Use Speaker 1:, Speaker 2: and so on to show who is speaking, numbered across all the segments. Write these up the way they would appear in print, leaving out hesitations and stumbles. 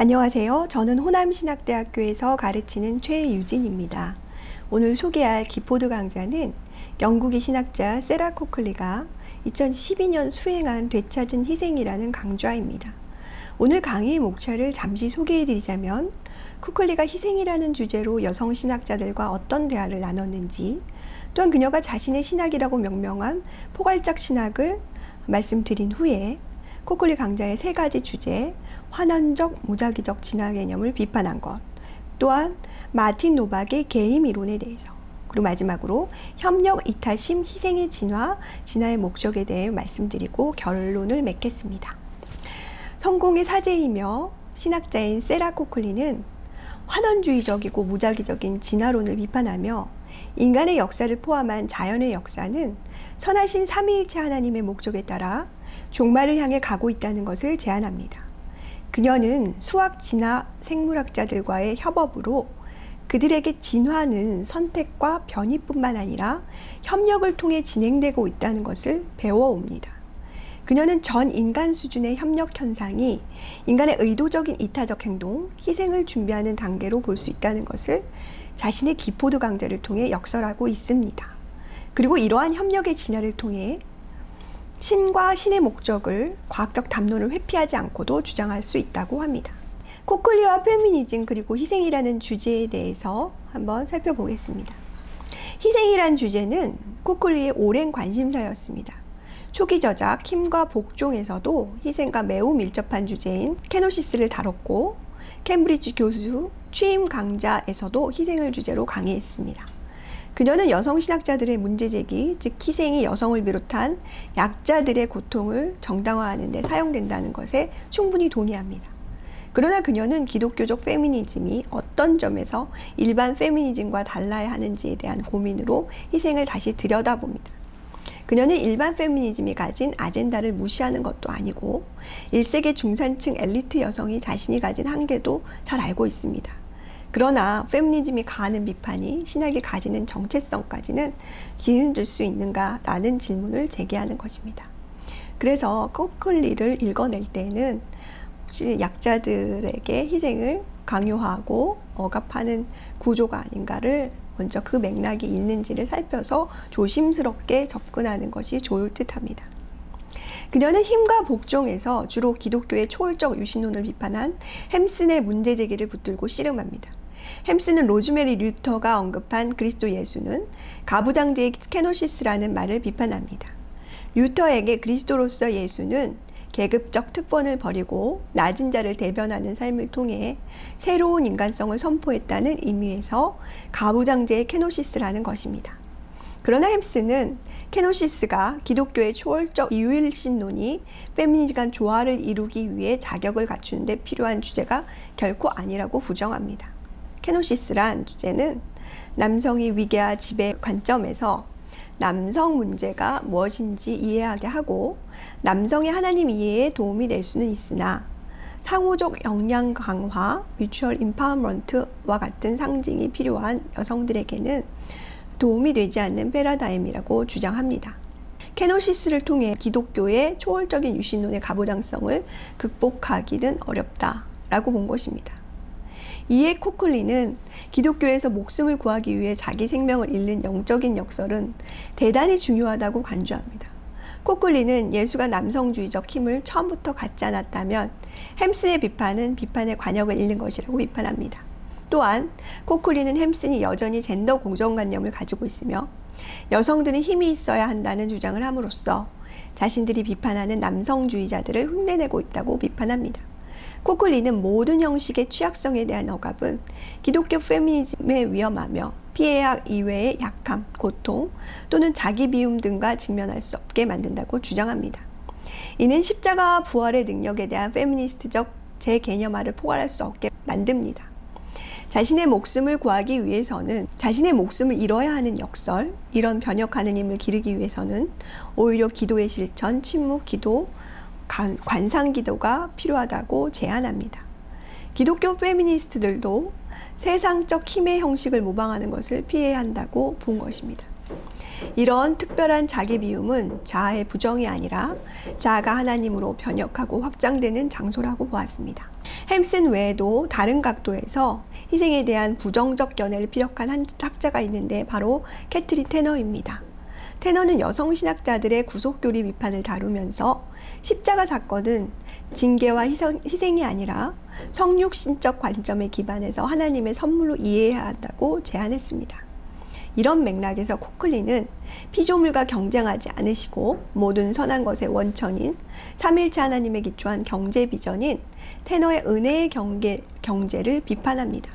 Speaker 1: 안녕하세요. 저는 호남신학대학교에서 가르치는 최유진입니다. 오늘 소개할 기포드 강좌는 영국의 신학자 세라 코클리가 2012년 수행한 되찾은 희생이라는 강좌입니다. 오늘 강의의 목차를 잠시 소개해드리자면 코클리가 희생이라는 주제로 여성 신학자들과 어떤 대화를 나눴는지, 또한 그녀가 자신의 신학이라고 명명한 포괄적 신학을 말씀드린 후에 코클리 강좌의 세 가지 주제, 환원적, 무작위적 진화 개념을 비판한 것, 또한 마틴 노박의 개임 이론에 대해서, 그리고 마지막으로 협력, 이타심, 희생의 진화, 진화의 목적에 대해 말씀드리고 결론을 맺겠습니다. 성공의 사제이며 신학자인 세라 코클리는 환원주의적이고 무작위적인 진화론을 비판하며 인간의 역사를 포함한 자연의 역사는 선하신 삼위일체 하나님의 목적에 따라 종말을 향해 가고 있다는 것을 제안합니다. 그녀는 수학, 진화, 생물학자들과의 협업으로 그들에게 진화는 선택과 변이뿐만 아니라 협력을 통해 진행되고 있다는 것을 배워옵니다. 그녀는 전 인간 수준의 협력 현상이 인간의 의도적인 이타적 행동, 희생을 준비하는 단계로 볼 수 있다는 것을 자신의 기포드 강좌를 통해 역설하고 있습니다. 그리고 이러한 협력의 진화를 통해 신과 신의 목적을 과학적 담론을 회피하지 않고도 주장할 수 있다고 합니다. 코클리와 페미니즘 그리고 희생이라는 주제에 대해서 한번 살펴보겠습니다. 희생이란 주제는 코클리의 오랜 관심사였습니다. 초기 저작 힘과 복종에서도 희생과 매우 밀접한 주제인 케노시스를 다뤘고, 캠브리지 교수 취임 강좌에서도 희생을 주제로 강의했습니다. 그녀는 여성 신학자들의 문제제기, 즉 희생이 여성을 비롯한 약자들의 고통을 정당화하는 데 사용된다는 것에 충분히 동의합니다. 그러나 그녀는 기독교적 페미니즘이 어떤 점에서 일반 페미니즘과 달라야 하는지에 대한 고민으로 희생을 다시 들여다봅니다. 그녀는 일반 페미니즘이 가진 아젠다를 무시하는 것도 아니고 1세기 중산층 엘리트 여성이 자신이 가진 한계도 잘 알고 있습니다. 그러나 페미니즘이 가하는 비판이 신학이 가지는 정체성까지는 뒤흔들 수 있는가라는 질문을 제기하는 것입니다. 그래서 코클리를 읽어낼 때는 혹시 약자들에게 희생을 강요하고 억압하는 구조가 아닌가를 먼저 그 맥락이 있는지를 살펴서 조심스럽게 접근하는 것이 좋을 듯합니다. 그녀는 힘과 복종에서 주로 기독교의 초월적 유신론을 비판한 햄슨의 문제제기를 붙들고 씨름합니다. 햄슨은 로즈메리 류터가 언급한 그리스도 예수는 가부장제의 케노시스라는 말을 비판합니다. 류터에게 그리스도로서 예수는 계급적 특권을 버리고 낮은 자를 대변하는 삶을 통해 새로운 인간성을 선포했다는 의미에서 가부장제의 케노시스라는 것입니다. 그러나 햄슨은 케노시스가 기독교의 초월적 유일신론이 페미니즘 간 조화를 이루기 위해 자격을 갖추는 데 필요한 주제가 결코 아니라고 부정합니다. 케노시스란 주제는 남성이 위계와 지배 관점에서 남성 문제가 무엇인지 이해하게 하고 남성의 하나님 이해에 도움이 될 수는 있으나 상호적 역량 강화, 뮤추얼 임파워먼트와 같은 상징이 필요한 여성들에게는 도움이 되지 않는 패러다임이라고 주장합니다. 케노시스를 통해 기독교의 초월적인 유신론의 가부장성을 극복하기는 어렵다라고 본 것입니다. 이에 코클리는 기독교에서 목숨을 구하기 위해 자기 생명을 잃는 영적인 역설은 대단히 중요하다고 간주합니다. 코클리는 예수가 남성주의적 힘을 처음부터 갖지 않았다면 햄슨의 비판은 비판의 관역을 잃는 것이라고 비판합니다. 또한 코클리는 햄슨이 여전히 젠더 고정관념을 가지고 있으며 여성들은 힘이 있어야 한다는 주장을 함으로써 자신들이 비판하는 남성주의자들을 흉내내고 있다고 비판합니다. 코클리는 모든 형식의 취약성에 대한 억압은 기독교 페미니즘에 위험하며 피해약 이외의 약함, 고통 또는 자기 비움 등과 직면할 수 없게 만든다고 주장합니다. 이는 십자가와 부활의 능력에 대한 페미니스트적 재개념화를 포괄할 수 없게 만듭니다. 자신의 목숨을 구하기 위해서는 자신의 목숨을 잃어야 하는 역설, 이런 변혁하는 힘을 기르기 위해서는 오히려 기도의 실천, 침묵, 기도, 관상 기도가 필요하다고 제안합니다. 기독교 페미니스트들도 세상적 힘의 형식을 모방하는 것을 피해야 한다고 본 것입니다. 이런 특별한 자기 비움은 자아의 부정이 아니라 자아가 하나님으로 변혁하고 확장되는 장소라고 보았습니다. 햄슨 외에도 다른 각도에서 희생에 대한 부정적 견해를 피력한 한 학자가 있는데 바로 캐트린 테너입니다. 테너는 여성 신학자들의 구속교리 비판을 다루면서 십자가 사건은 징계와 희생이 아니라 성육신적 관점에 기반해서 하나님의 선물로 이해해야 한다고 제안했습니다. 이런 맥락에서 코클리는 피조물과 경쟁하지 않으시고 모든 선한 것의 원천인 삼일체 하나님에 기초한 경제 비전인 테너의 은혜의 경제를 비판합니다.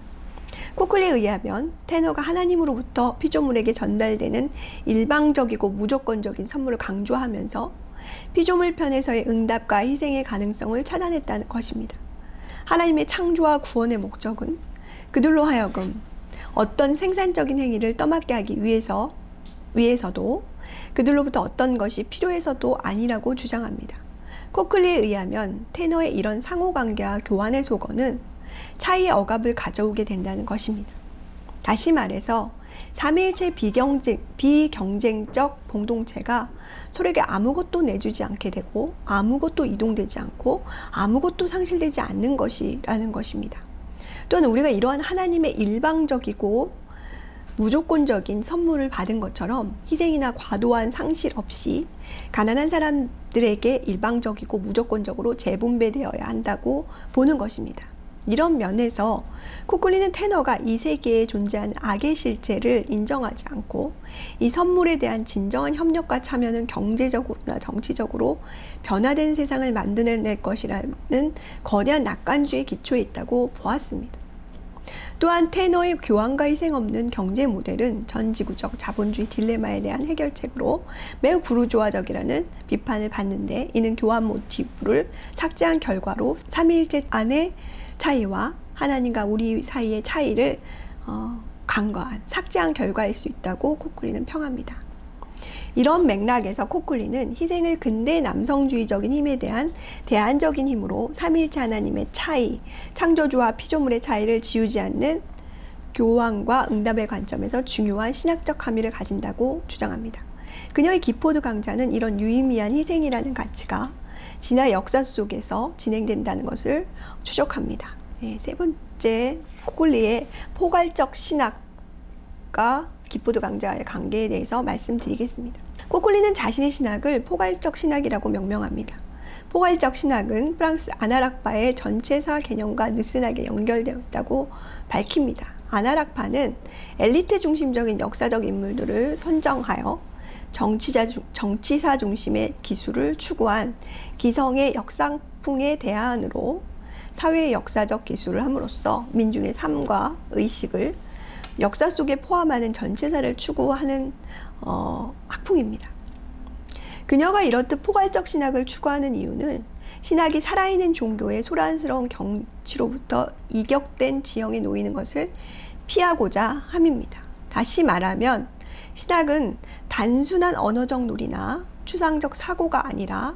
Speaker 1: 코클리에 의하면 테너가 하나님으로부터 피조물에게 전달되는 일방적이고 무조건적인 선물을 강조하면서 피조물 편에서의 응답과 희생의 가능성을 차단했다는 것입니다. 하나님의 창조와 구원의 목적은 그들로 하여금 어떤 생산적인 행위를 떠맡게 하기 위해서도 그들로부터 어떤 것이 필요해서도 아니라고 주장합니다. 코클리에 의하면 테너의 이런 상호관계와 교환의 속어는 차이의 억압을 가져오게 된다는 것입니다. 다시 말해서 삼위일체 비경쟁적 공동체가 서로에게 아무것도 내주지 않게 되고 아무것도 이동되지 않고 아무것도 상실되지 않는 것이라는 것입니다. 또한 우리가 이러한 하나님의 일방적이고 무조건적인 선물을 받은 것처럼 희생이나 과도한 상실 없이 가난한 사람들에게 일방적이고 무조건적으로 재분배되어야 한다고 보는 것입니다. 이런 면에서 코클리는 테너가 이 세계에 존재하는 악의 실체를 인정하지 않고 이 선물에 대한 진정한 협력과 참여는 경제적으로나 정치적으로 변화된 세상을 만들어낼 것이라는 거대한 낙관주의의 기초에 있다고 보았습니다. 또한 테너의 교환과 희생 없는 경제 모델은 전지구적 자본주의 딜레마에 대한 해결책으로 매우 부르주아적이라는 비판을 받는데, 이는 교환 모티브를 삭제한 결과로 삼위일체 안의 차이와 하나님과 우리 사이의 차이를 간과한 삭제한 결과일 수 있다고 코클리는 평합니다. 이런 맥락에서 코클리는 희생을 근대 남성주의적인 힘에 대한 대안적인 힘으로 삼위일체 하나님의 차이, 창조주와 피조물의 차이를 지우지 않는 교환과 응답의 관점에서 중요한 신학적 함의를 가진다고 주장합니다. 그녀의 기포드 강좌는 이런 유의미한 희생이라는 가치가 진화 역사 속에서 진행된다는 것을 추적합니다. 세 번째, 코클리의 포괄적 신학과 기포드 강자의 관계에 대해서 말씀드리겠습니다. 코클리는 자신의 신학을 포괄적 신학이라고 명명합니다. 포괄적 신학은 프랑스 아나락파의 전체사 개념과 느슨하게 연결되어 있다고 밝힙니다. 아나락파는 엘리트 중심적인 역사적 인물들을 선정하여 정치사 중심의 기술을 추구한 기성의 역상풍의 대안으로 사회의 역사적 기술을 함으로써 민중의 삶과 의식을 역사 속에 포함하는 전체사를 추구하는 학풍입니다. 그녀가 이렇듯 포괄적 신학을 추구하는 이유는 신학이 살아있는 종교의 소란스러운 경치로부터 이격된 지형에 놓이는 것을 피하고자 함입니다. 다시 말하면 신학은 단순한 언어적 놀이나 추상적 사고가 아니라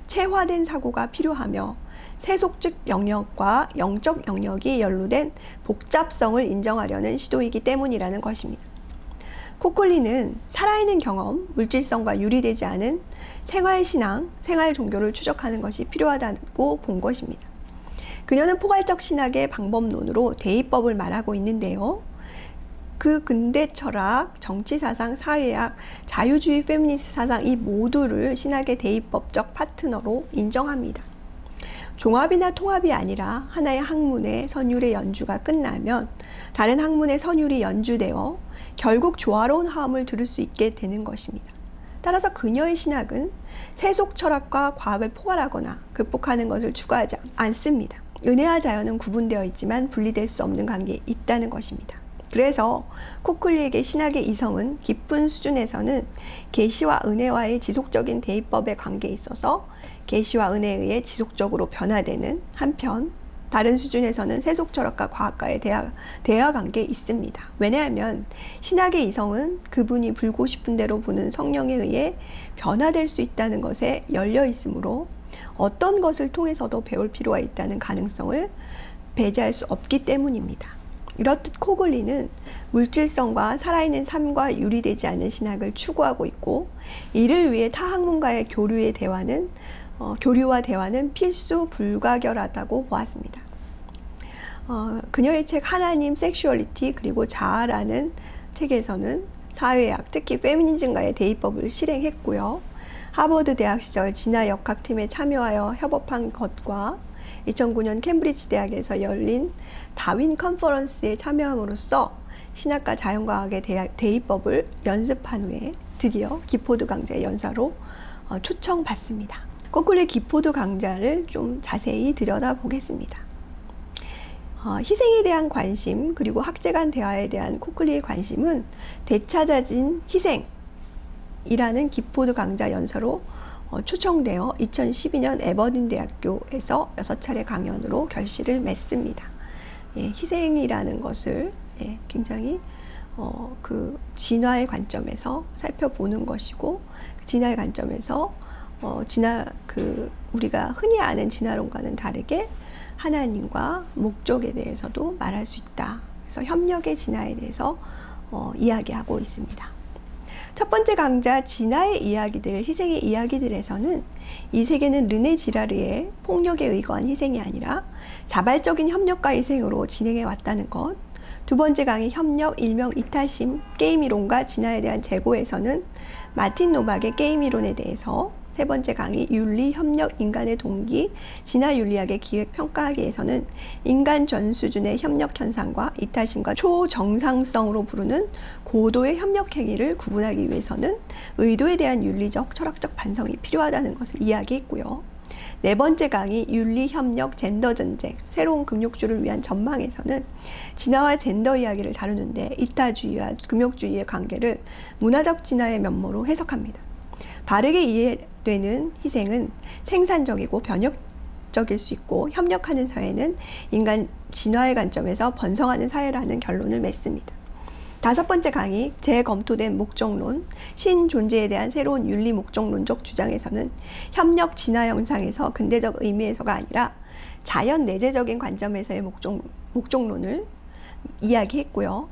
Speaker 1: 체화된 사고가 필요하며 세속적 영역과 영적 영역이 연루된 복잡성을 인정하려는 시도이기 때문이라는 것입니다. 코클리는 살아있는 경험, 물질성과 유리되지 않은 생활신앙, 생활종교를 추적하는 것이 필요하다고 본 것입니다. 그녀는 포괄적 신학의 방법론으로 대입법을 말하고 있는데요. 그 근대 철학, 정치사상, 사회학, 자유주의 페미니스트 사상 이 모두를 신학의 대입법적 파트너로 인정합니다. 종합이나 통합이 아니라 하나의 학문의 선율의 연주가 끝나면 다른 학문의 선율이 연주되어 결국 조화로운 화음을 들을 수 있게 되는 것입니다. 따라서 그녀의 신학은 세속 철학과 과학을 포괄하거나 극복하는 것을 추구하지 않습니다. 은혜와 자연은 구분되어 있지만 분리될 수 없는 관계에 있다는 것입니다. 그래서 코클리에게 신학의 이성은 깊은 수준에서는 계시와 은혜와의 지속적인 대입법의 관계에 있어서 계시와 은혜에 의해 지속적으로 변화되는 한편, 다른 수준에서는 세속 철학과 과학과의 대화 관계에 있습니다. 왜냐하면 신학의 이성은 그분이 불고 싶은 대로 부는 성령에 의해 변화될 수 있다는 것에 열려 있으므로 어떤 것을 통해서도 배울 필요가 있다는 가능성을 배제할 수 없기 때문입니다. 이렇듯 코클리는 물질성과 살아있는 삶과 유리되지 않는 신학을 추구하고 있고, 이를 위해 타 학문과의 교류와 대화는 필수 불가결하다고 보았습니다. 그녀의 책 하나님, 섹슈얼리티 그리고 자아라는 책에서는 사회학, 특히 페미니즘과의 대입법을 실행했고요. 하버드 대학 시절 진화 역학팀에 참여하여 협업한 것과 2009년 캠브리지 대학에서 열린 다윈 컨퍼런스에 참여함으로써 신학과 자연과학의 대입법을 연습한 후에 드디어 기포드 강좌의 연사로 초청받습니다. 코클리 기포드 강좌를 좀 자세히 들여다보겠습니다. 희생에 대한 관심 그리고 학제 간 대화에 대한 코클리의 관심은 되찾아진 희생이라는 기포드 강좌 연사로 초청되어 2012년 에버딘 대학교에서 6차례 강연으로 결실을 맺습니다. 희생이라는 것을 굉장히 그 진화의 관점에서 살펴보는 것이고, 진화의 관점에서 우리가 흔히 아는 진화론과는 다르게 하나님과 목적에 대해서도 말할 수 있다. 그래서 협력의 진화에 대해서 이야기하고 있습니다. 첫 번째 강좌 진화의 이야기들, 희생의 이야기들에서는 이 세계는 르네 지라르의 폭력에 의거한 희생이 아니라 자발적인 협력과 희생으로 진행해 왔다는 것. 두 번째 강의 협력, 일명 이타심, 게임 이론과 진화에 대한 재고에서는 마틴 노박의 게임 이론에 대해서, 세 번째 강의 윤리, 협력, 인간의 동기, 진화 윤리학의 기획 평가하기에서는 인간 전 수준의 협력 현상과 이타심과 초정상성으로 부르는 고도의 협력 행위를 구분하기 위해서는 의도에 대한 윤리적, 철학적 반성이 필요하다는 것을 이야기했고요. 네 번째 강의 윤리, 협력, 젠더 전쟁, 새로운 금욕주를 위한 전망에서는 진화와 젠더 이야기를 다루는데 이타주의와 금욕주의의 관계를 문화적 진화의 면모로 해석합니다. 바르게 이해되는 희생은 생산적이고 변혁적일 수 있고, 협력하는 사회는 인간 진화의 관점에서 번성하는 사회라는 결론을 맺습니다. 다섯 번째 강의 재검토된 목적론, 신존재에 대한 새로운 윤리 목적론적 주장에서는 협력 진화 현상에서 근대적 의미에서가 아니라 자연 내재적인 관점에서의 목적론을 이야기했고요.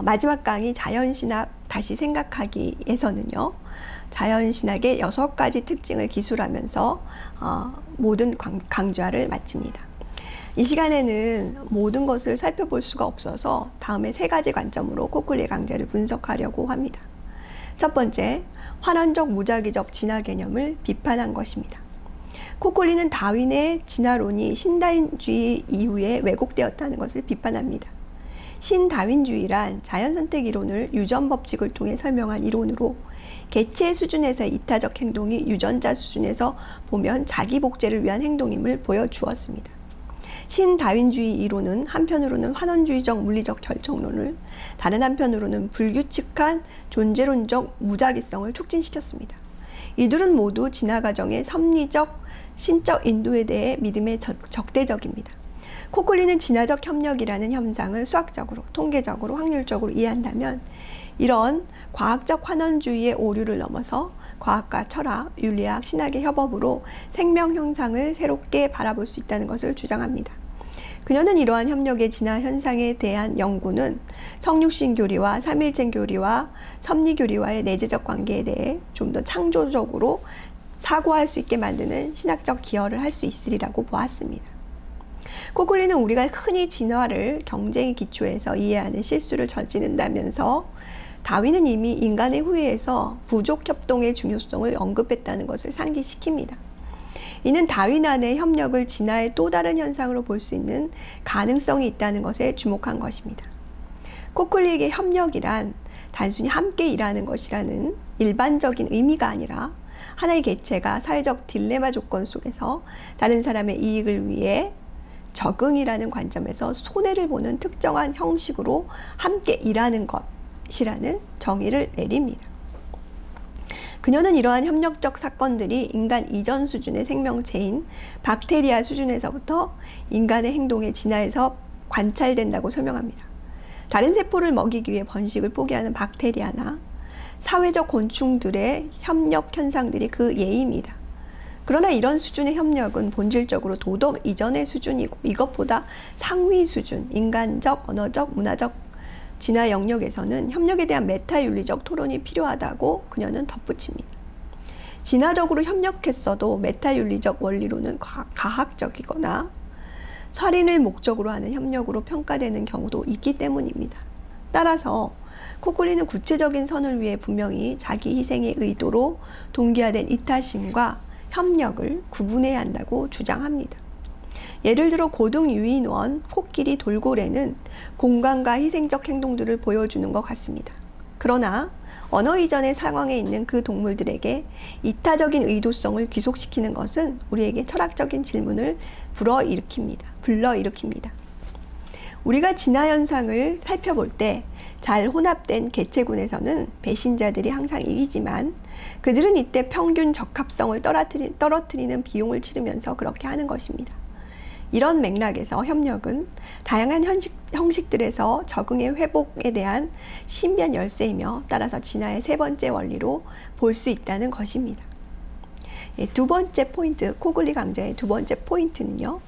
Speaker 1: 마지막 강의 자연신학 다시 생각하기에서는요, 자연신학의 6가지 특징을 기술하면서 모든 강좌를 마칩니다. 이 시간에는 모든 것을 살펴볼 수가 없어서 다음에 3가지 관점으로 코클리의 강좌를 분석하려고 합니다. 첫 번째, 환원적 무작위적 진화 개념을 비판한 것입니다. 코클리는 다윈의 진화론이 신다윈주의 이후에 왜곡되었다는 것을 비판합니다. 신다윈주의란 자연선택 이론을 유전 법칙을 통해 설명한 이론으로, 개체 수준에서의 이타적 행동이 유전자 수준에서 보면 자기 복제를 위한 행동임을 보여주었습니다. 신다윈주의 이론은 한편으로는 환원주의적 물리적 결정론을, 다른 한편으로는 불규칙한 존재론적 무작위성을 촉진시켰습니다. 이들은 모두 진화 과정의 섭리적, 신적 인도에 대해 믿음에 적대적입니다. 코클리는 진화적 협력이라는 현상을 수학적으로, 통계적으로, 확률적으로 이해한다면 이런 과학적 환원주의의 오류를 넘어서 과학과 철학, 윤리학, 신학의 협업으로 생명 현상을 새롭게 바라볼 수 있다는 것을 주장합니다. 그녀는 이러한 협력의 진화 현상에 대한 연구는 성육신 교리와 삼일체 교리와 섭리 교리와의 내재적 관계에 대해 좀 더 창조적으로 사고할 수 있게 만드는 신학적 기여를 할 수 있으리라고 보았습니다. 코클리는 우리가 흔히 진화를 경쟁의 기초에서 이해하는 실수를 저지른다면서 다윈은 이미 인간의 후예에서 부족 협동의 중요성을 언급했다는 것을 상기시킵니다. 이는 다윈 안의 협력을 진화의 또 다른 현상으로 볼 수 있는 가능성이 있다는 것에 주목한 것입니다. 코클리에게 협력이란 단순히 함께 일하는 것이라는 일반적인 의미가 아니라 하나의 개체가 사회적 딜레마 조건 속에서 다른 사람의 이익을 위해 적응이라는 관점에서 손해를 보는 특정한 형식으로 함께 일하는 것이라는 정의를 내립니다. 그녀는 이러한 협력적 사건들이 인간 이전 수준의 생명체인 박테리아 수준에서부터 인간의 행동의 진화에서 관찰된다고 설명합니다. 다른 세포를 먹이기 위해 번식을 포기하는 박테리아나 사회적 곤충들의 협력 현상들이 그 예입니다. 그러나 이런 수준의 협력은 본질적으로 도덕 이전의 수준이고, 이것보다 상위 수준, 인간적, 언어적, 문화적 진화 영역에서는 협력에 대한 메타윤리적 토론이 필요하다고 그녀는 덧붙입니다. 진화적으로 협력했어도 메타윤리적 원리로는 가학적이거나 살인을 목적으로 하는 협력으로 평가되는 경우도 있기 때문입니다. 따라서 코콜리는 구체적인 선을 위해 분명히 자기 희생의 의도로 동기화된 이타심과 협력을 구분해야 한다고 주장합니다. 예를 들어 고등 유인원 코끼리 돌고래는 공간과 희생적 행동들을 보여주는 것 같습니다. 그러나 언어 이전의 상황에 있는 그 동물들에게 이타적인 의도성을 귀속시키는 것은 우리에게 철학적인 질문을 불러일으킵니다. 우리가 진화 현상을 살펴볼 때 잘 혼합된 개체군에서는 배신자들이 항상 이기지만 그들은 이때 평균 적합성을 떨어뜨리는 비용을 치르면서 그렇게 하는 것입니다. 이런 맥락에서 협력은 다양한 형식들에서 적응의 회복에 대한 신비한 열쇠이며 따라서 진화의 세 번째 원리로 볼 수 있다는 것입니다. 두 번째 포인트, 코글리 강좌의 두 번째 포인트는요,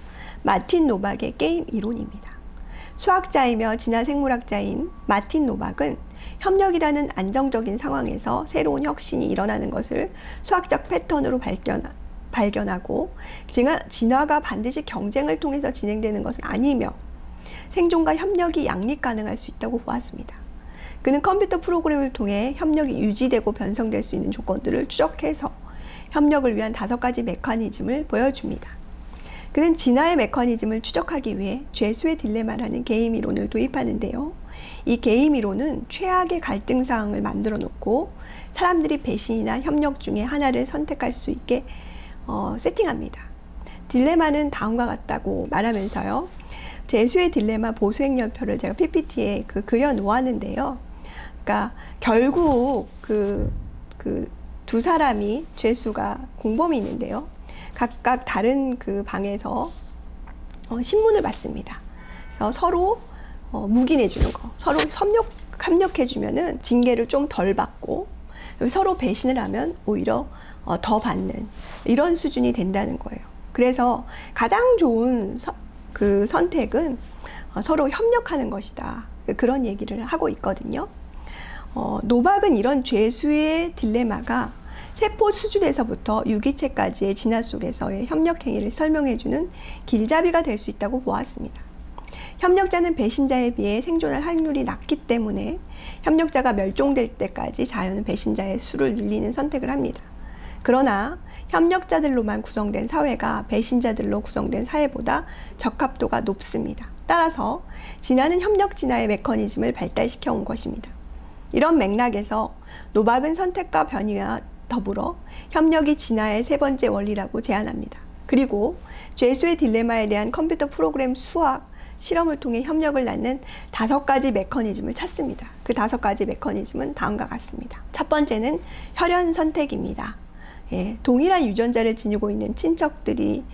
Speaker 1: 마틴 노박의 게임 이론입니다. 수학자이며 진화생물학자인 마틴 노박은 협력이라는 안정적인 상황에서 새로운 혁신이 일어나는 것을 수학적 패턴으로 발견하고 진화가 반드시 경쟁을 통해서 진행되는 것은 아니며 생존과 협력이 양립 가능할 수 있다고 보았습니다. 그는 컴퓨터 프로그램을 통해 협력이 유지되고 변성될 수 있는 조건들을 추적해서 협력을 위한 5가지 메커니즘을 보여줍니다. 그는 진화의 메커니즘을 추적하기 위해 죄수의 딜레마라는 게임 이론을 도입하는데요. 이 게임 이론은 최악의 갈등 상황을 만들어 놓고 사람들이 배신이나 협력 중에 하나를 선택할 수 있게 세팅합니다. 딜레마는 다음과 같다고 말하면서요. 죄수의 딜레마 보수행렬표를 제가 PPT에 그려 놓았는데요. 그러니까 결국 두 사람이 죄수가 공범이 있는데요. 각각 다른 그 방에서 신문을 받습니다. 그래서 서로 묵인해 주는 거, 서로 협력해 주면은 징계를 좀 덜 받고 서로 배신을 하면 오히려 더 받는 이런 수준이 된다는 거예요. 그래서 가장 좋은 그 선택은 서로 협력하는 것이다. 그런 얘기를 하고 있거든요. 노박은 이런 죄수의 딜레마가 세포 수준에서부터 유기체까지의 진화 속에서의 협력 행위를 설명해주는 길잡이가 될 수 있다고 보았습니다. 협력자는 배신자에 비해 생존할 확률이 낮기 때문에 협력자가 멸종될 때까지 자연은 배신자의 수를 늘리는 선택을 합니다. 그러나 협력자들로만 구성된 사회가 배신자들로 구성된 사회보다 적합도가 높습니다. 따라서 진화는 협력 진화의 메커니즘을 발달시켜 온 것입니다. 이런 맥락에서 노박은 선택과 변이와 더불어 협력이 진화의 세 번째 원리라고 제안합니다. 그리고 죄수의 딜레마에 대한 컴퓨터 프로그램 수학 실험을 통해 협력을 낳는 5가지 메커니즘을 찾습니다. 그 5가지 메커니즘은 다음과 같습니다. 첫 번째는 혈연 선택입니다. 동일한 유전자를 지니고 있는 친척들의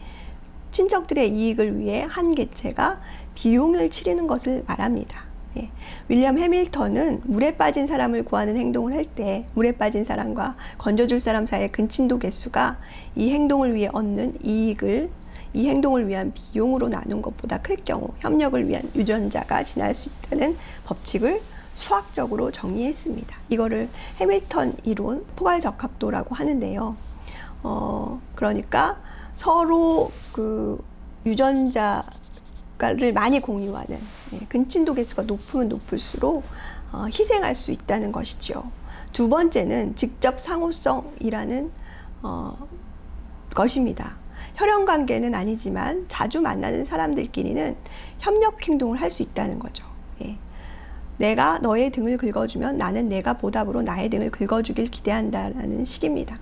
Speaker 1: 이익을 위해 한 개체가 비용을 치르는 것을 말합니다. 윌리엄 해밀턴은 물에 빠진 사람을 구하는 행동을 할 때 물에 빠진 사람과 건져줄 사람 사이의 근친도 개수가 이 행동을 위해 얻는 이익을 이 행동을 위한 비용으로 나눈 것보다 클 경우 협력을 위한 유전자가 진화할 수 있다는 법칙을 수학적으로 정의했습니다. 이거를 해밀턴 이론 포괄적합도라고 하는데요. 그러니까 서로 그 유전자를 많이 공유하는 근친도 개수가 높으면 높을수록 희생할 수 있다는 것이죠. 두 번째는 직접 상호성이라는 것입니다. 혈연 관계는 아니지만 자주 만나는 사람들끼리는 협력 행동을 할 수 있다는 거죠. 내가 너의 등을 긁어주면 나는 내가 보답으로 나의 등을 긁어주길 기대한다라는 식입니다.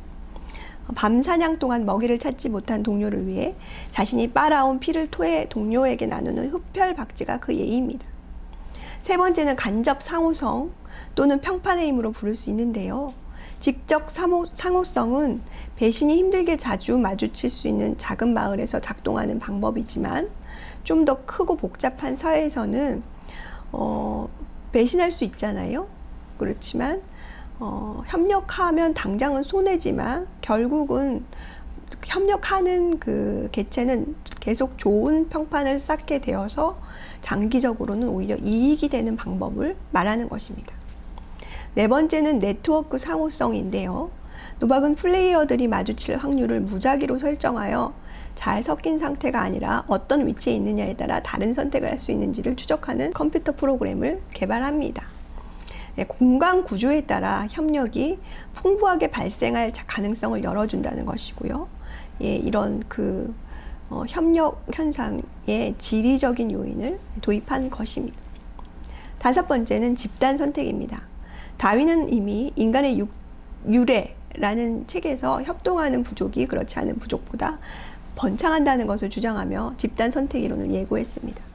Speaker 1: 밤 사냥 동안 먹이를 찾지 못한 동료를 위해 자신이 빨아온 피를 토해 동료에게 나누는 흡혈박쥐가 그 예의입니다. 세 번째는 간접 상호성 또는 평판의 힘으로 부를 수 있는데요. 직접 상호성은 배신이 힘들게 자주 마주칠 수 있는 작은 마을에서 작동하는 방법이지만 좀 더 크고 복잡한 사회에서는 배신할 수 있잖아요. 그렇지만 협력하면 당장은 손해지만 결국은 협력하는 그 개체는 계속 좋은 평판을 쌓게 되어서 장기적으로는 오히려 이익이 되는 방법을 말하는 것입니다. 네 번째는 네트워크 상호성인데요. 노박은 플레이어들이 마주칠 확률을 무작위로 설정하여 잘 섞인 상태가 아니라 어떤 위치에 있느냐에 따라 다른 선택을 할 수 있는지를 추적하는 컴퓨터 프로그램을 개발합니다. 공간 구조에 따라 협력이 풍부하게 발생할 가능성을 열어준다는 것이고요. 이런 협력 현상의 지리적인 요인을 도입한 것입니다. 다섯 번째는 집단 선택입니다. 다윈은 이미 인간의 유래라는 책에서 협동하는 부족이 그렇지 않은 부족보다 번창한다는 것을 주장하며 집단 선택 이론을 예고했습니다.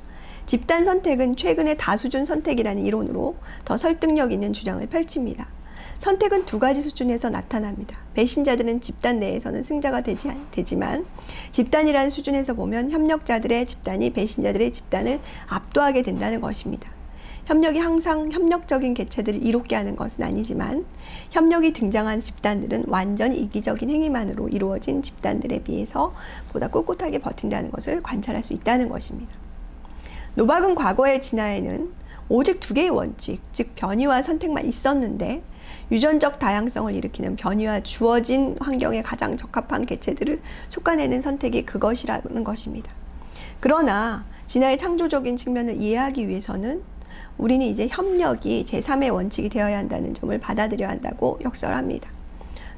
Speaker 1: 집단 선택은 최근의 다수준 선택이라는 이론으로 더 설득력 있는 주장을 펼칩니다. 선택은 두 가지 수준에서 나타납니다. 배신자들은 집단 내에서는 승자가 되지만 집단이라는 수준에서 보면 협력자들의 집단이 배신자들의 집단을 압도하게 된다는 것입니다. 협력이 항상 협력적인 개체들을 이롭게 하는 것은 아니지만 협력이 등장한 집단들은 완전히 이기적인 행위만으로 이루어진 집단들에 비해서 보다 꿋꿋하게 버틴다는 것을 관찰할 수 있다는 것입니다. 노박은 과거의 진화에는 오직 두 개의 원칙, 즉 변이와 선택만 있었는데 유전적 다양성을 일으키는 변이와 주어진 환경에 가장 적합한 개체들을 솎아내는 선택이 그것이라는 것입니다. 그러나 진화의 창조적인 측면을 이해하기 위해서는 우리는 이제 협력이 제3의 원칙이 되어야 한다는 점을 받아들여야 한다고 역설합니다.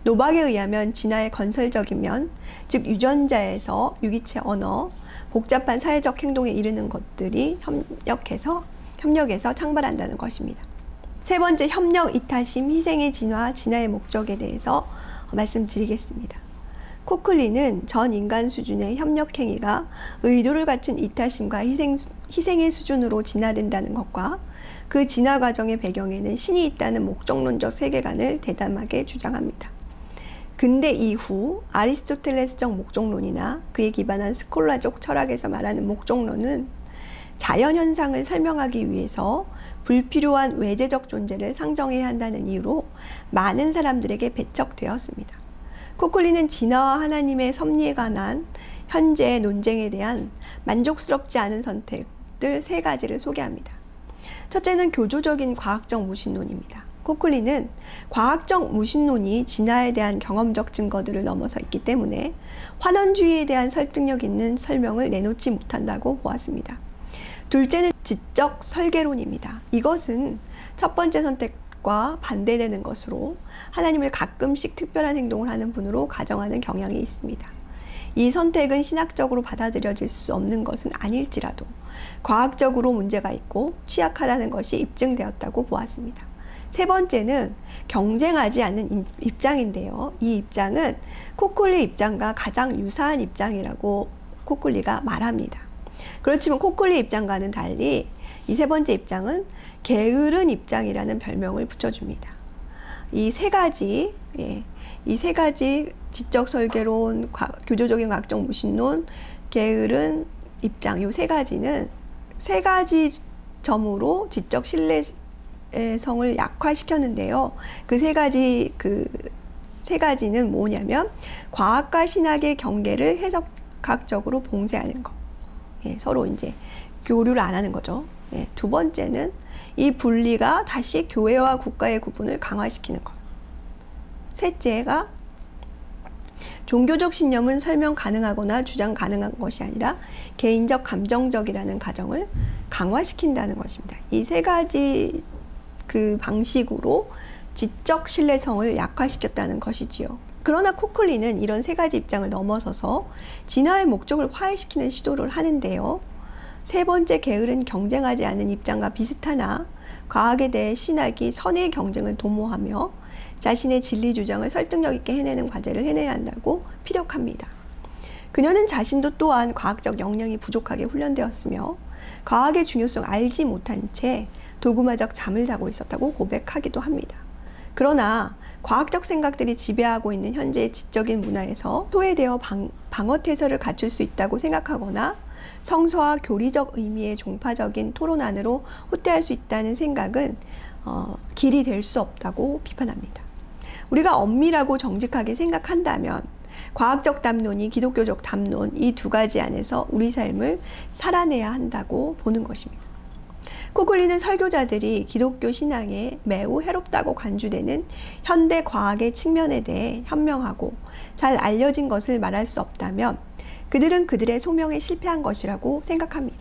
Speaker 1: 노박에 의하면 진화의 건설적인 면, 즉 유전자에서 유기체 언어, 복잡한 사회적 행동에 이르는 것들이 협력에서 창발한다는 것입니다. 세 번째, 협력, 이타심, 희생의 진화, 진화의 목적에 대해서 말씀드리겠습니다. 코클리는 전 인간 수준의 협력 행위가 의도를 갖춘 이타심과 희생의 수준으로 진화된다는 것과 그 진화 과정의 배경에는 신이 있다는 목적론적 세계관을 대담하게 주장합니다. 근대 이후 아리스토텔레스적 목적론이나 그에 기반한 스콜라적 철학에서 말하는 목적론은 자연현상을 설명하기 위해서 불필요한 외재적 존재를 상정해야 한다는 이유로 많은 사람들에게 배척되었습니다. 코클리는 진화와 하나님의 섭리에 관한 현재의 논쟁에 대한 만족스럽지 않은 선택들 세 가지를 소개합니다. 첫째는 교조적인 과학적 무신론입니다. 코클리는 과학적 무신론이 진화에 대한 경험적 증거들을 넘어서 있기 때문에 환원주의에 대한 설득력 있는 설명을 내놓지 못한다고 보았습니다. 둘째는 지적 설계론입니다. 이것은 첫 번째 선택과 반대되는 것으로 하나님을 가끔씩 특별한 행동을 하는 분으로 가정하는 경향이 있습니다. 이 선택은 신학적으로 받아들여질 수 없는 것은 아닐지라도 과학적으로 문제가 있고 취약하다는 것이 입증되었다고 보았습니다. 세 번째는 경쟁하지 않는 입장인데요. 이 입장은 코클리 입장과 가장 유사한 입장이라고 코클리가 말합니다. 그렇지만 코클리 입장과는 달리 이 세 번째 입장은 게으른 입장이라는 별명을 붙여줍니다. 이 세 가지 지적 설계론, 교조적인 과학적 무신론, 게으른 입장, 이 세 가지는 세 가지 점으로 지적 신뢰성을 약화시켰는데요. 그 세 가지는 뭐냐면 과학과 신학의 경계를 해석학적으로 봉쇄하는 것. 서로 이제 교류를 안 하는 거죠. 두 번째는 이 분리가 다시 교회와 국가의 구분을 강화시키는 것. 셋째가 종교적 신념은 설명 가능하거나 주장 가능한 것이 아니라 개인적 감정적이라는 가정을 강화시킨다는 것입니다. 이 세 가지 방식으로 지적 신뢰성을 약화시켰다는 것이지요. 그러나 코클리는 이런 세 가지 입장을 넘어서서 진화의 목적을 화해시키는 시도를 하는데요. 세 번째 게으른 경쟁하지 않은 입장과 비슷하나 과학에 대해 신학이 선의 경쟁을 도모하며 자신의 진리 주장을 설득력 있게 해내는 과제를 해내야 한다고 피력합니다. 그녀는 자신도 또한 과학적 역량이 부족하게 훈련되었으며 과학의 중요성을 알지 못한 채 도구마적 잠을 자고 있었다고 고백하기도 합니다. 그러나 과학적 생각들이 지배하고 있는 현재의 지적인 문화에서 소외되어 방어태세를 갖출 수 있다고 생각하거나 성서와 교리적 의미의 종파적인 토론 안으로 후퇴할 수 있다는 생각은 길이 될 수 없다고 비판합니다. 우리가 엄밀하고 정직하게 생각한다면 과학적 담론이 기독교적 담론 이 두 가지 안에서 우리 삶을 살아내야 한다고 보는 것입니다. 코클리는 설교자들이 기독교 신앙에 매우 해롭다고 간주되는 현대 과학의 측면에 대해 현명하고 잘 알려진 것을 말할 수 없다면 그들은 그들의 소명에 실패한 것이라고 생각합니다.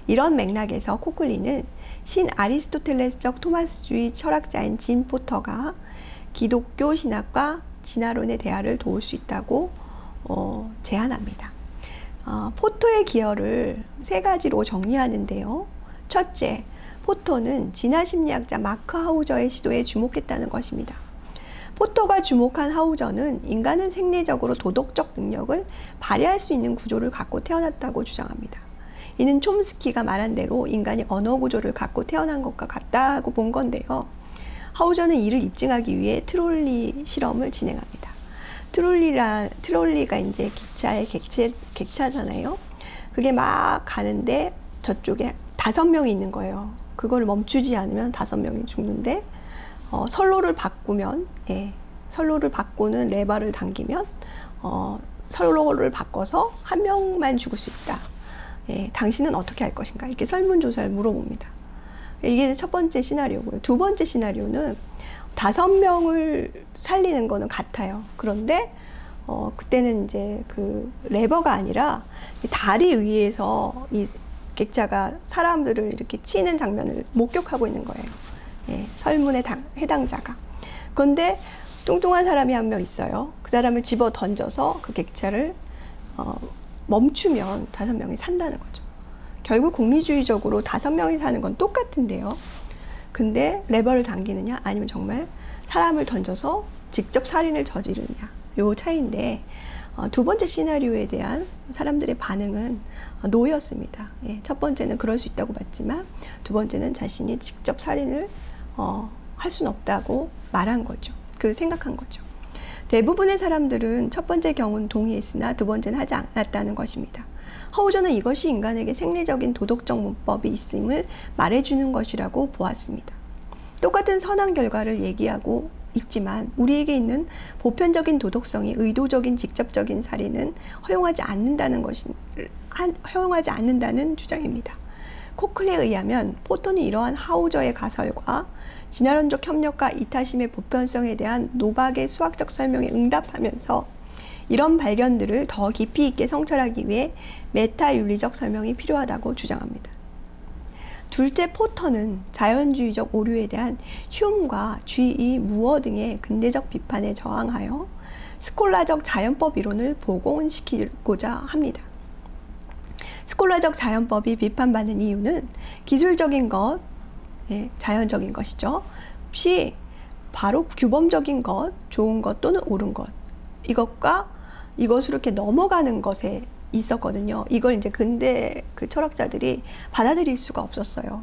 Speaker 1: 이런 맥락에서 코클리는 신 아리스토텔레스적 토마스주의 철학자인 짐 포터가 기독교 신학과 진화론의 대화를 도울 수 있다고 제안합니다. 포터의 기여를 세 가지로 정리하는데요. 첫째, 포터는 진화심리학자 마크 하우저의 시도에 주목했다는 것입니다. 포터가 주목한 하우저는 인간은 생리적으로 도덕적 능력을 발휘할 수 있는 구조를 갖고 태어났다고 주장합니다. 이는 촘스키가 말한 대로 인간이 언어 구조를 갖고 태어난 것과 같다고 본 건데요. 하우저는 이를 입증하기 위해 트롤리 실험을 진행합니다. 트롤리가 이제 기차의 객차잖아요. 그게 막 가는데 저쪽에 5명이 있는 거예요. 그걸 멈추지 않으면 5명이 죽는데, 선로를 바꾸면, 선로를 바꾸는 레버를 당기면, 선로를 바꿔서 1명만 죽을 수 있다. 당신은 어떻게 할 것인가? 이렇게 설문조사를 물어봅니다. 이게 첫 번째 시나리오고요. 두 번째 시나리오는 5명을 살리는 거는 같아요. 그런데 그때는 이제 그 레버가 아니라 다리 위에서 이 객차가 사람들을 이렇게 치는 장면을 목격하고 있는 거예요. 설문의 해당자가. 그런데 뚱뚱한 사람이 1명 있어요. 그 사람을 집어 던져서 그 객차를 멈추면 5명이 산다는 거죠. 결국 공리주의적으로 5명이 사는 건 똑같은데요. 근데 레버를 당기느냐 아니면 정말 사람을 던져서 직접 살인을 저지르느냐, 요 차이인데, 두 번째 시나리오에 대한 사람들의 반응은 노였습니다. 첫 번째는 그럴 수 있다고 봤지만 두 번째는 자신이 직접 살인을 할 수는 없다고 말한 거죠. 생각한 거죠. 대부분의 사람들은 첫 번째 경우는 동의했으나 두 번째는 하지 않았다는 것입니다. 하우저는 이것이 인간에게 생리적인 도덕적 문법이 있음을 말해주는 것이라고 보았습니다. 똑같은 선한 결과를 얘기하고 있지만 우리에게 있는 보편적인 도덕성이 의도적인 직접적인 살인은 허용하지 않는다는 주장입니다. 코클리에 의하면 포터는 이러한 하우저의 가설과 진화론적 협력과 이타심의 보편성에 대한 노박의 수학적 설명에 응답하면서 이런 발견들을 더 깊이 있게 성찰하기 위해 메타윤리적 설명이 필요하다고 주장합니다. 둘째, 포터는 자연주의적 오류에 대한 휴음과 G.E. 무어 등의 근대적 비판에 저항하여 스콜라적 자연법 이론을 복원시키고자 합니다. 스콜라적 자연법이 비판받는 이유는 기술적인 것, 자연적인 것이죠. 없이 바로 규범적인 것, 좋은 것 또는 옳은 것, 이것으로 이렇게 넘어가는 것에 있었거든요. 이걸 이제 근대 그 철학자들이 받아들일 수가 없었어요.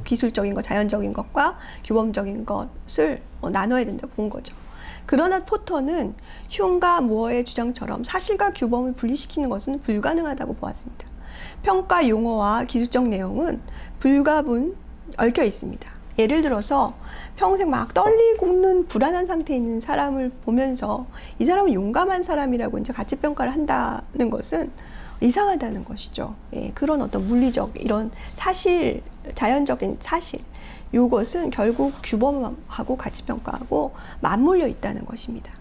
Speaker 1: 기술적인 것, 자연적인 것과 규범적인 것을 나눠야 된다고 본 거죠. 그러나 포터는 흉과 무어의 주장처럼 사실과 규범을 분리시키는 것은 불가능하다고 보았습니다. 평가 용어와 기술적 내용은 불가분 얽혀 있습니다. 예를 들어서 평생 막 떨리고 있는 불안한 상태에 있는 사람을 보면서 이 사람은 용감한 사람이라고 이제 가치 평가를 한다는 것은 이상하다는 것이죠. 그런 어떤 물리적 이런 사실, 자연적인 사실, 이것은 결국 규범하고 가치 평가하고 맞물려 있다는 것입니다.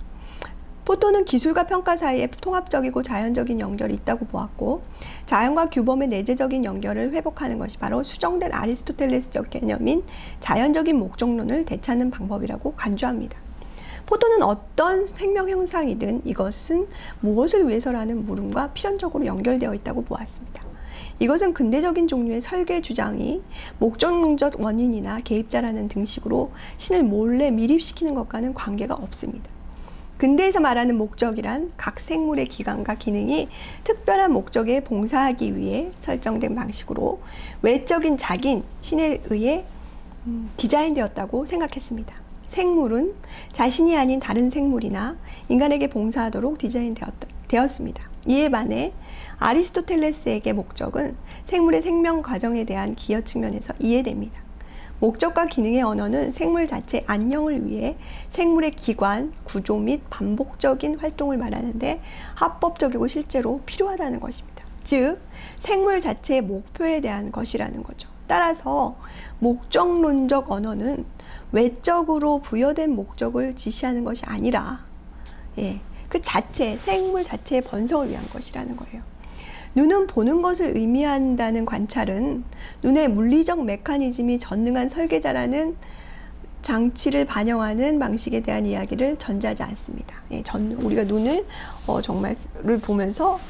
Speaker 1: 포터는 기술과 평가 사이에 통합적이고 자연적인 연결이 있다고 보았고, 자연과 규범의 내재적인 연결을 회복하는 것이 바로 수정된 아리스토텔레스적 개념인 자연적인 목적론을 되찾는 방법이라고 간주합니다. 포터는 어떤 생명 형상이든 이것은 무엇을 위해서라는 물음과 필연적으로 연결되어 있다고 보았습니다. 이것은 근대적인 종류의 설계 주장이 목적론적 원인이나 개입자라는 등식으로 신을 몰래 밀입시키는 것과는 관계가 없습니다. 근대에서 말하는 목적이란 각 생물의 기관과 기능이 특별한 목적에 봉사하기 위해 설정된 방식으로 외적인 자기인 신에 의해 디자인되었다고 생각했습니다. 생물은 자신이 아닌 다른 생물이나 인간에게 봉사하도록 디자인되었습니다. 이에 반해 아리스토텔레스에게 목적은 생물의 생명 과정에 대한 기여 측면에서 이해됩니다. 목적과 기능의 언어는 생물 자체 안녕을 위해 생물의 기관, 구조 및 반복적인 활동을 말하는데 합법적이고 실제로 필요하다는 것입니다. 즉, 생물 자체의 목표에 대한 것이라는 거죠. 따라서 목적론적 언어는 외적으로 부여된 목적을 지시하는 것이 아니라, 그 자체, 생물 자체의 번성을 위한 것이라는 거예요. 눈은 보는 것을 의미한다는 관찰은 눈의 물리적 메커니즘이 전능한 설계자라는 장치를 반영하는 방식에 대한 이야기를 전제하지 않습니다. 우리가 눈을 정말을 보면서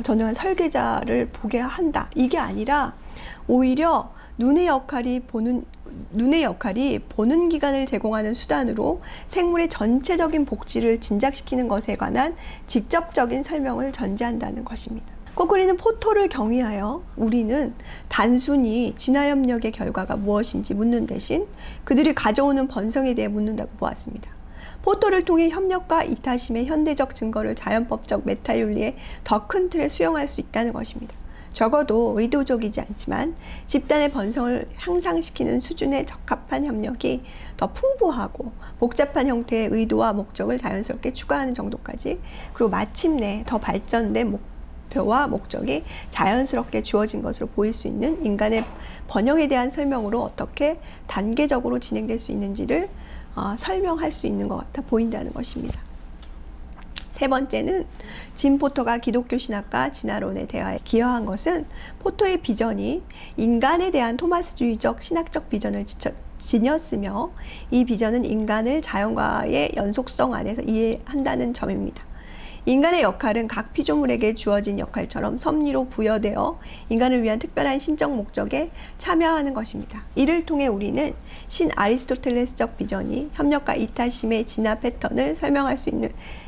Speaker 1: 전능한 설계자를 보게 한다. 이게 아니라 오히려 눈의 역할이 보는 기관을 제공하는 수단으로 생물의 전체적인 복지를 진작시키는 것에 관한 직접적인 설명을 전제한다는 것입니다. 코클리는 포토를 경위하여 우리는 단순히 진화협력의 결과가 무엇인지 묻는 대신 그들이 가져오는 번성에 대해 묻는다고 보았습니다. 포토를 통해 협력과 이타심의 현대적 증거를 자연법적 메타윤리의 더 큰 틀에 수용할 수 있다는 것입니다. 적어도 의도적이지 않지만 집단의 번성을 향상시키는 수준에 적합한 협력이 더 풍부하고 복잡한 형태의 의도와 목적을 자연스럽게 추가하는 정도까지, 그리고 마침내 더 발전된 목표와 목적이 자연스럽게 주어진 것으로 보일 수 있는 인간의 번영에 대한 설명으로 어떻게 단계적으로 진행될 수 있는지를 설명할 수 있는 것 같아 보인다는 것입니다. 세 번째는 짐 포터가 기독교 신학과 진화론의 대화에 기여한 것은 포터의 비전이 인간에 대한 토마스주의적 신학적 비전을 지녔으며 이 비전은 인간을 자연과의 연속성 안에서 이해한다는 점입니다. 인간의 역할은 각 피조물에게 주어진 역할처럼 섭리로 부여되어 인간을 위한 특별한 신적 목적에 참여하는 것입니다. 이를 통해 우리는 신 아리스토텔레스적 비전이 협력과 이타심의 진화 패턴을 설명할 수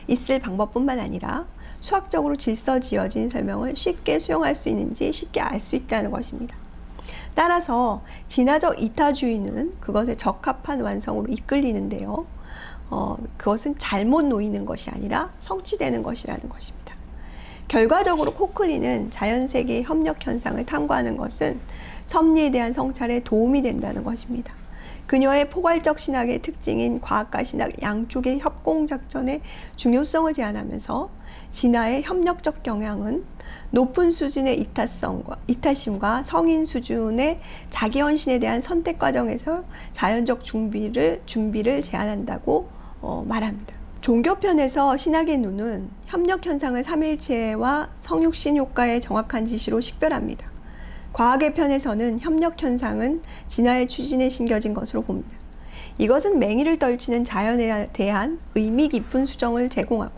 Speaker 1: 있을 방법뿐만 아니라 수학적으로 질서지어진 설명을 쉽게 수용할 수 있는지 쉽게 알 수 있다는 것입니다. 따라서 진화적 이타주의는 그것에 적합한 완성으로 이끌리는데요. 그것은 잘못 놓이는 것이 아니라 성취되는 것이라는 것입니다. 결과적으로 코클리는 자연세계의 협력 현상을 탐구하는 것은 섭리에 대한 성찰에 도움이 된다는 것입니다. 그녀의 포괄적 신학의 특징인 과학과 신학 양쪽의 협공작전의 중요성을 제안하면서 진화의 협력적 경향은 높은 수준의 이타심과 성인 수준의 자기헌신에 대한 선택 과정에서 자연적 준비를 제안한다고 말합니다. 종교편에서 신학의 눈은 협력 현상을 삼일체와 성육신 효과의 정확한 지시로 식별합니다. 과학의 편에서는 협력 현상은 진화의 추진에 심겨진 것으로 봅니다. 이것은 맹위를 떨치는 자연에 대한 의미 깊은 수정을 제공하고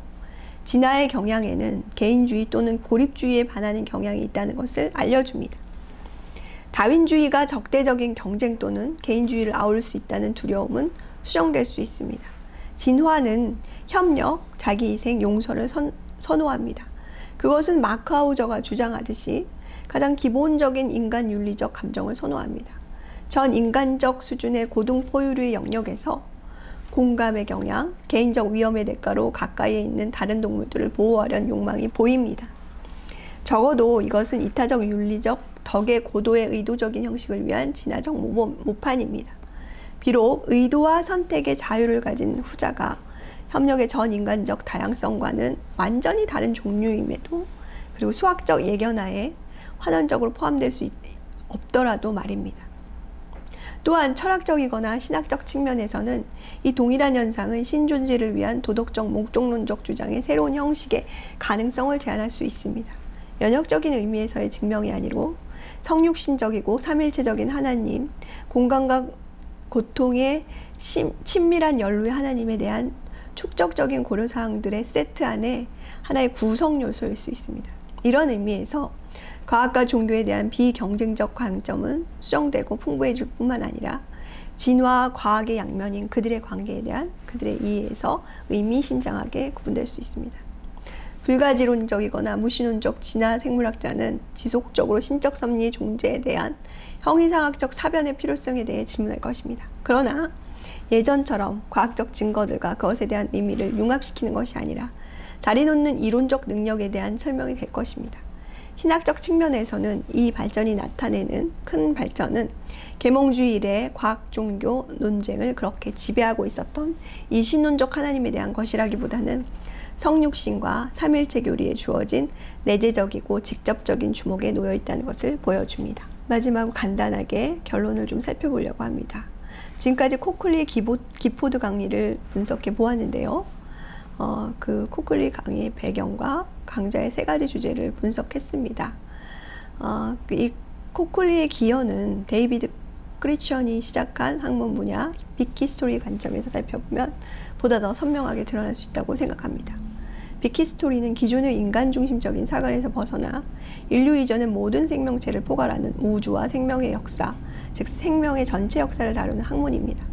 Speaker 1: 진화의 경향에는 개인주의 또는 고립주의에 반하는 경향이 있다는 것을 알려줍니다. 다윈주의가 적대적인 경쟁 또는 개인주의를 아울 수 있다는 두려움은 수정될 수 있습니다. 진화는 협력, 자기희생, 용서를 선호합니다. 그것은 마크 하우저가 주장하듯이 가장 기본적인 인간 윤리적 감정을 선호합니다. 전 인간적 수준의 고등 포유류의 영역에서 공감의 경향, 개인적 위험의 대가로 가까이에 있는 다른 동물들을 보호하려는 욕망이 보입니다. 적어도 이것은 이타적 윤리적 덕의 고도의 의도적인 형식을 위한 진화적 모판입니다. 비록 의도와 선택의 자유를 가진 후자가 협력의 전 인간적 다양성과는 완전히 다른 종류임에도, 그리고 수학적 예견하에 환원적으로 포함될 수 없더라도 말입니다. 또한 철학적이거나 신학적 측면에서는 이 동일한 현상은 신존재를 위한 도덕적 목적론적 주장의 새로운 형식의 가능성을 제안할 수 있습니다. 연역적인 의미에서의 증명이 아니고 성육신적이고 삼일체적인 하나님, 공간과 고통의 친밀한 연루의 하나님에 대한 축적적인 고려사항들의 세트 안에 하나의 구성 요소일 수 있습니다. 이런 의미에서 과학과 종교에 대한 비경쟁적 관점은 수정되고 풍부해질 뿐만 아니라 진화와 과학의 양면인 그들의 관계에 대한 그들의 이해에서 의미심장하게 구분될 수 있습니다. 불가지론적이거나 무신론적 진화 생물학자는 지속적으로 신적 섭리의 존재에 대한 형이상학적 사변의 필요성에 대해 질문할 것입니다. 그러나 예전처럼 과학적 증거들과 그것에 대한 의미를 융합시키는 것이 아니라 다리 놓는 이론적 능력에 대한 설명이 될 것입니다. 신학적 측면에서는 이 발전이 나타내는 큰 발전은 계몽주의 이래 과학 종교 논쟁을 그렇게 지배하고 있었던 이 신론적 하나님에 대한 것이라기보다는 성육신과 삼일체 교리에 주어진 내재적이고 직접적인 주목에 놓여 있다는 것을 보여줍니다. 마지막으로 간단하게 결론을 좀 살펴보려고 합니다. 지금까지 코클리의 기포드 강리를 분석해 보았는데요. 그 코클리 강의의 배경과 강좌의 3가지 주제를 분석했습니다. 이 코클리의 기여는 데이비드 크리천이 시작한 학문 분야 빅히스토리 관점에서 살펴보면 보다 더 선명하게 드러날 수 있다고 생각합니다. 빅히스토리는 기존의 인간 중심적인 사관에서 벗어나 인류 이전의 모든 생명체를 포괄하는 우주와 생명의 역사, 즉 생명의 전체 역사를 다루는 학문입니다.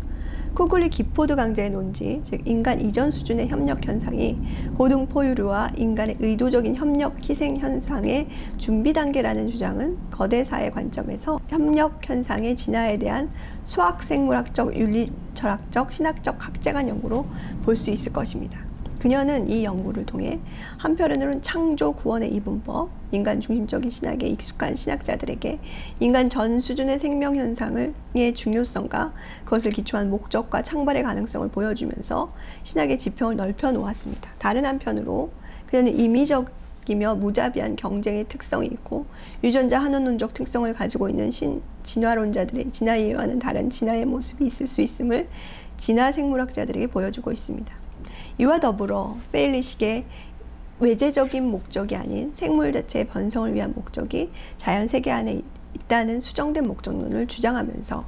Speaker 1: 코클리 기포드 강자의 논지, 즉 인간 이전 수준의 협력 현상이 고등 포유류와 인간의 의도적인 협력 희생 현상의 준비 단계라는 주장은 거대 사회 관점에서 협력 현상의 진화에 대한 수학, 생물학적, 윤리, 철학적, 신학적 각재간 연구로 볼 수 있을 것입니다. 그녀는 이 연구를 통해 한편으로는 창조 구원의 이분법, 인간 중심적인 신학에 익숙한 신학자들에게 인간 전 수준의 생명 현상의 중요성과 그것을 기초한 목적과 창발의 가능성을 보여주면서 신학의 지평을 넓혀 놓았습니다. 다른 한편으로 그녀는 임의적이며 무자비한 경쟁의 특성이 있고 유전자 한원론적 특성을 가지고 있는 진화론자들의 진화에 의한 다른 진화의 모습이 있을 수 있음을 진화 생물학자들에게 보여주고 있습니다. 이와 더불어 페일리식의 외재적인 목적이 아닌 생물 자체의 번성을 위한 목적이 자연 세계 안에 있다는 수정된 목적론을 주장하면서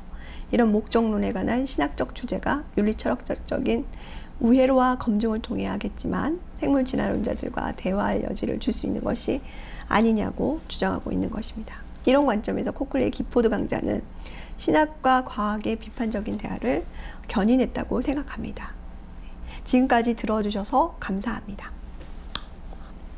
Speaker 1: 이런 목적론에 관한 신학적 주제가 윤리철학적인 우회로와 검증을 통해 하겠지만 생물 진화론자들과 대화할 여지를 줄 수 있는 것이 아니냐고 주장하고 있는 것입니다. 이런 관점에서 코클리의 기포드 강자는 신학과 과학의 비판적인 대화를 견인했다고 생각합니다. 지금까지 들어주셔서 감사합니다.